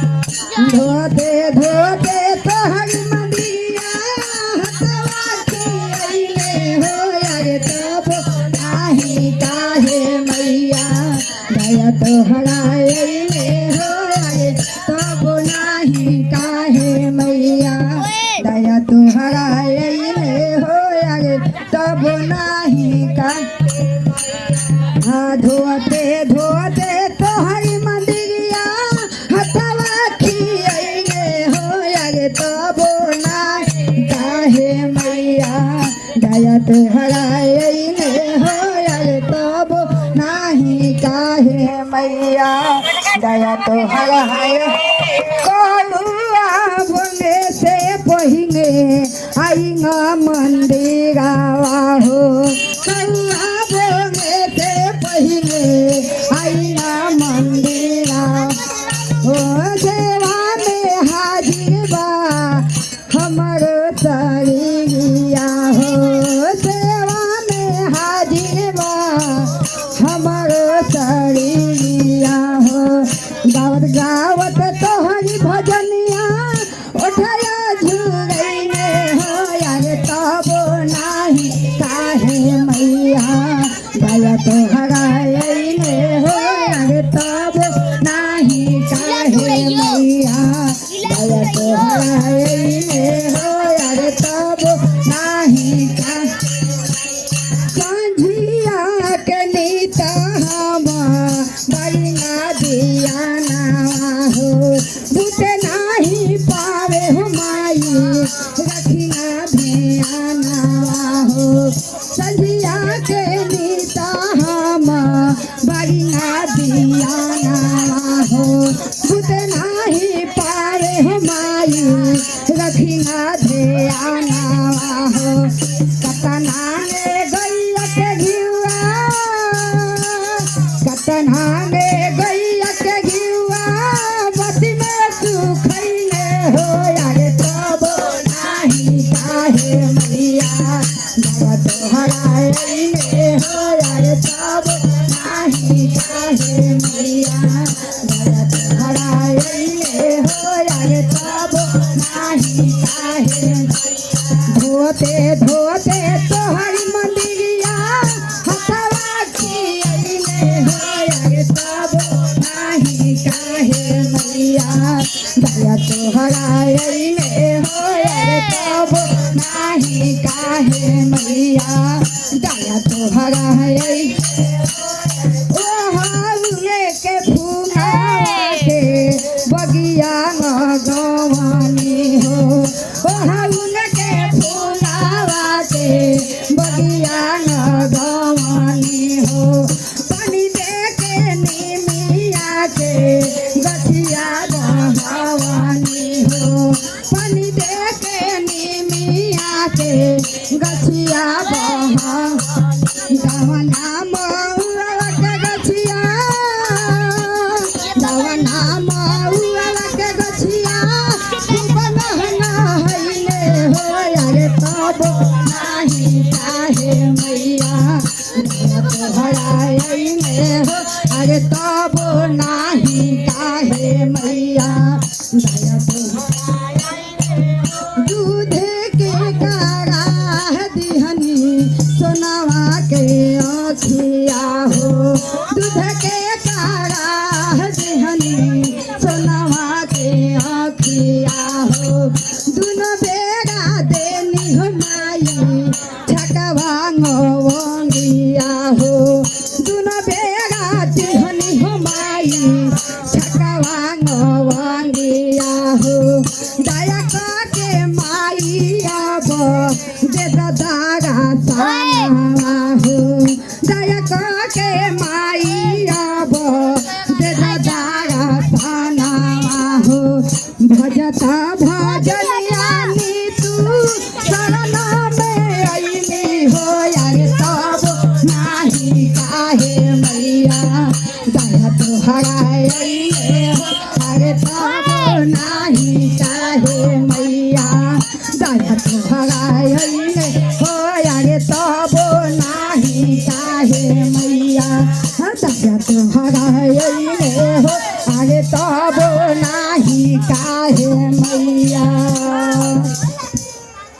धोते धोते तोहर मदिया हथवा खियैले हो यारे तब नाही काहे मैया दया तोहरा अइले हो यारे तब नाही काहे मैया दया तोहरा अइले हो यारे तब नाही का धोते धोते तोहरी मंदिरिया हथवा खियैले हो यारे तब नाही काहे मैया दया तोहरा अइले हो यारे तब नाही काहे मैया दया तोहरा कलुआ बोले से पहिने आइंगा मंदिरावा हो कलुआ बोले से पहिने आइंगा मंदिरा हो सेवा में हाजिर बा हमर तरिया हो सेवा में हाजिर बा हमर तरिया हो गावत गावत तोहरी भजनिया उठया झुरैले हो यारे तब नाही काहे मैया दया तोहरा अइले हो यारे तब नाही काहे मैया दया तोहरा अइले हो यारे तब नाही काहे संझिया के नीता हमा बरिया दिया नावा हो बुते नाही पावे हो माई रखिया धिया नावा हो संझिया के नीता हमा बरिया दिया नावा हो बुते नाही पावे हो माई रखिया धिया नावा हो कतना ने गैया के घिउआ कतना ने गैया के घिउआ बती में सुखैले हो यारे तब नाही काहे मैया दया तोहरा अइले हो यारे तब नाही काहे मैया दया तोहरा अइले हो यारे तब नाही काहे धोते धोते तोहरी मंदिरिया हथवा खियैले हो यारे तब नाही काहे मैया दया तोहरा अइले हो यारे तब नाही काहे मैया दया तोहरा अइले ओ हाउले के फूलावा के बगिया गवानी हो ओ हाउले के फूलावा के बगिया गवानी हो पानी दे के निमिया के गठिया बहवानी हो पानी दे के निमिया के गठिया बहा दवना मौआ के गठिया दवना मौआ के गठिया बनहना हइले हो यारे तब नाही काहे मैया दया तोहरा अइले हो अरे तब नाही काहे मैया दया तोहरा दूध के कारा दिहनी सोनावा के अखिया हो दूध के कारा दिहनी सोनावा के अखिया हो दुनो बेरा देनी हो माई ठकवा ngवंगिया हो दुनो बेरा देहनी हो माई ठकवा ngवंगिया हो दया के माई अब दे दादा साना हो दया के माई अब दे दादा साना हो भजता भजनिया नी तू शरण में अइली हो यारे तब नाही काहे मैया दया तोहरा अइले हो अरे तब नाही काहे मैया दया तोहरा अइले हो यारे तब नाही काहे मैया दशरथ हराइले हो आगे तब नाही काहे मैया